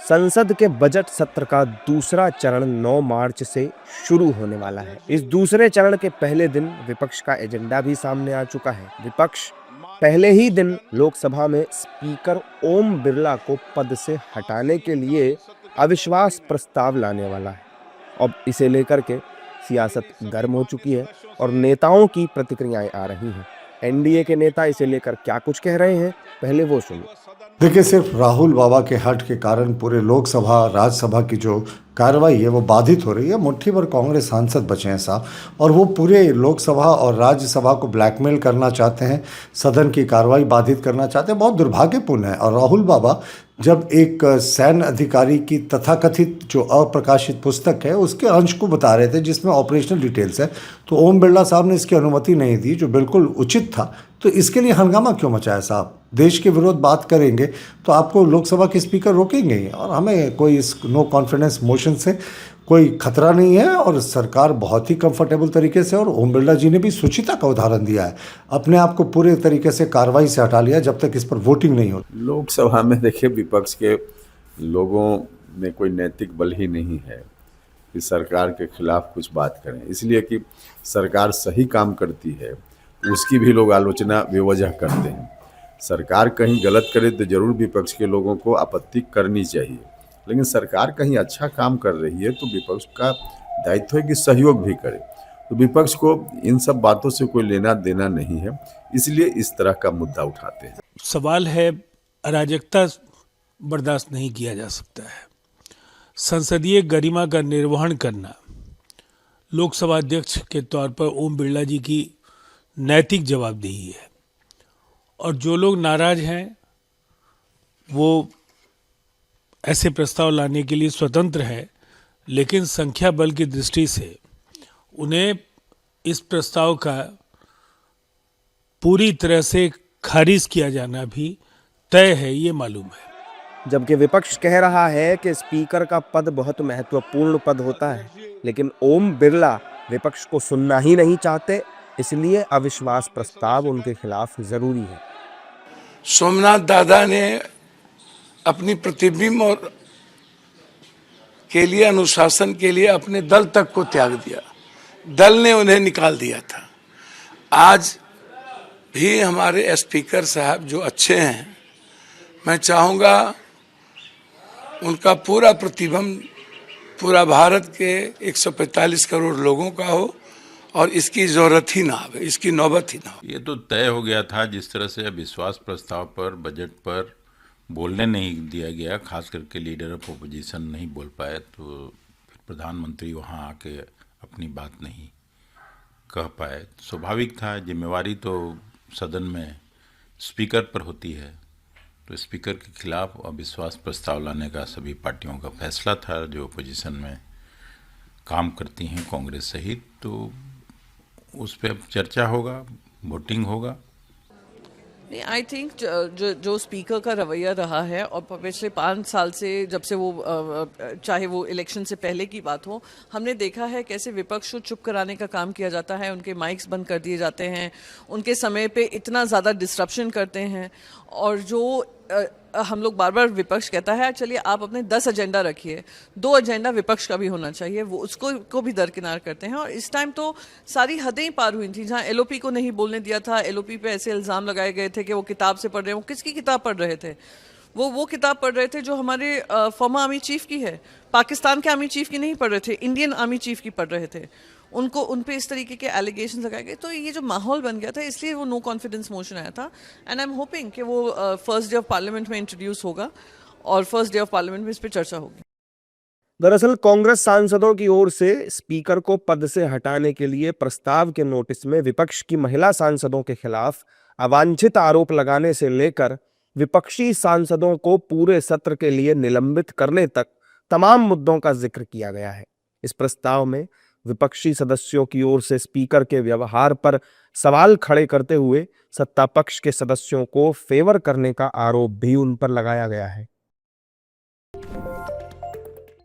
संसद के बजट सत्र का दूसरा चरण 9 मार्च से शुरू होने वाला है। इस दूसरे चरण के पहले दिन विपक्ष का एजेंडा भी सामने आ चुका है। विपक्ष पहले ही दिन लोकसभा में स्पीकर ओम बिरला को पद से हटाने के लिए अविश्वास प्रस्ताव लाने वाला है। अब इसे लेकर के सियासत गर्म हो चुकी है और नेताओं की प्रतिक्रियाएं आ रही हैं। एनडीए के नेता इसे लेकर क्या कुछ कह रहे हैं, पहले वो सुनिए। देखिए, सिर्फ राहुल बाबा के हट के कारण पूरे लोकसभा राज्यसभा की जो कार्रवाई है वो बाधित हो रही है। मुट्ठी भर कांग्रेस सांसद बचे हैं साहब, और वो पूरे लोकसभा और राज्यसभा को ब्लैकमेल करना चाहते हैं, सदन की कार्रवाई बाधित करना चाहते हैं। बहुत दुर्भाग्यपूर्ण है। और राहुल बाबा जब एक सैन्य अधिकारी की तथाकथित जो अप्रकाशित पुस्तक है उसके अंश को बता रहे थे जिसमें ऑपरेशनल डिटेल्स है, तो ओम बिरला साहब ने इसकी अनुमति नहीं दी, जो बिल्कुल उचित था। तो इसके लिए हंगामा क्यों मचाया साहब? देश के विरोध बात करेंगे तो आपको लोकसभा के स्पीकर रोकेंगे ही, और हमें कोई इस नो कॉन्फिडेंस मोशन से कोई खतरा नहीं है। और सरकार बहुत ही कंफर्टेबल तरीके से, और ओम बिरला जी ने भी शुचिता का उदाहरण दिया है, अपने आप को पूरे तरीके से कार्रवाई से हटा लिया जब तक इस पर वोटिंग नहीं हो। लोकसभा में देखिए, विपक्ष के लोगों में कोई नैतिक बल ही नहीं है कि सरकार के खिलाफ कुछ बात करें, इसलिए कि सरकार सही काम करती है उसकी भी लोग आलोचना बेवजह करते हैं। सरकार कहीं गलत करे तो जरूर विपक्ष के लोगों को आपत्ति करनी चाहिए, लेकिन सरकार कहीं अच्छा काम कर रही है तो विपक्ष का दायित्व है कि सहयोग भी करे। तो विपक्ष को इन सब बातों से कोई लेना देना नहीं है, इसलिए इस तरह का मुद्दा उठाते हैं। सवाल है, अराजकता बर्दाश्त नहीं किया जा सकता है। संसदीय गरिमा का निर्वहन करना लोकसभा अध्यक्ष के तौर पर ओम बिरला जी की नैतिक जवाबदेही है, और जो लोग नाराज हैं वो ऐसे प्रस्ताव लाने के लिए स्वतंत्र है, लेकिन संख्या बल की दृष्टि से उन्हें इस प्रस्ताव का पूरी तरह से खारिज किया जाना भी तय है, ये मालूम है। जबकि विपक्ष कह रहा है कि स्पीकर का पद बहुत महत्वपूर्ण पद होता है, लेकिन ओम बिरला विपक्ष को सुनना ही नहीं चाहते, इसलिए अविश्वास प्रस्ताव उनके खिलाफ जरूरी है। सोमनाथ दादा ने अपनी प्रतिबिंब और के लिए, अनुशासन के लिए अपने दल तक को त्याग दिया। दल ने उन्हें निकाल दिया था। आज भी हमारे स्पीकर साहब जो अच्छे हैं, मैं चाहूँगा उनका पूरा प्रतिबिंब पूरा भारत के 145 करोड़ लोगों का हो, और इसकी जरूरत ही ना आवे, इसकी नौबत ही ना हो। ये तो तय हो गया था। जिस तरह से विश्वास प्रस्ताव पर, बजट पर बोलने नहीं दिया गया, खास करके लीडर ऑफ अपोजिशन नहीं बोल पाए, तो फिर प्रधानमंत्री वहाँ आके अपनी बात नहीं कह पाए। स्वाभाविक था, जिम्मेवारी तो सदन में स्पीकर पर होती है, तो स्पीकर के खिलाफ अविश्वास प्रस्ताव लाने का सभी पार्टियों का फैसला था जो अपोजिशन में काम करती हैं, कांग्रेस सहित। तो उस पर अब चर्चा होगा, वोटिंग होगा। नहीं, आई थिंक जो स्पीकर का रवैया रहा है, और पिछले 5 साल से, जब से वो चाहे वो इलेक्शन से पहले की बात हो, हमने देखा है कैसे विपक्ष को चुप कराने का काम किया जाता है। उनके माइक्स बंद कर दिए जाते हैं, उनके समय पे इतना ज़्यादा डिस्ट्रप्शन करते हैं। और जो हम लोग बार बार विपक्ष कहता है चलिए आप अपने 10 एजेंडा रखिए, 2 एजेंडा विपक्ष का भी होना चाहिए, वो उसको को भी दरकिनार करते हैं। और इस टाइम तो सारी हदें ही पार हुई थी। जहाँ एलओपी को नहीं बोलने दिया था, एलओपी पे ऐसे इल्ज़ाम लगाए गए थे कि वो किताब से पढ़ रहे हैं। वो किसकी किताब पढ़ रहे थे? वो किताब पढ़ रहे थे जो हमारे फॉर्मर आर्मी चीफ की है। पाकिस्तान के आर्मी चीफ की नहीं पढ़ रहे थे, इंडियन आर्मी चीफ की पढ़ रहे थे। उनको उन पे इस तरीके के एलिगेशन लगाए गए। तो ये जो माहौल बन गया था, इसलिए वो नो कॉन्फिडेंस मोशन आया था। एंड आई एम होपिंग कि वो फर्स्ट डे ऑफ पार्लियामेंट में इंट्रोड्यूस होगा, और फर्स्ट डे ऑफ पार्लियामेंट में इस पर चर्चा होगी। दरअसल कांग्रेस सांसदों की ओर से स्पीकर को पद से हटाने के लिए प्रस्ताव के नोटिस में विपक्ष की महिला सांसदों के खिलाफ अवांछित आरोप लगाने से लेकर विपक्षी सांसदों को पूरे सत्र के लिए निलंबित करने तक तमाम मुद्दों का जिक्र किया गया है। इस प्रस्ताव में विपक्षी सदस्यों की ओर से स्पीकर के व्यवहार पर सवाल खड़े करते हुए सत्ता पक्ष के सदस्यों को फेवर करने का आरोप भी उन पर लगाया गया है।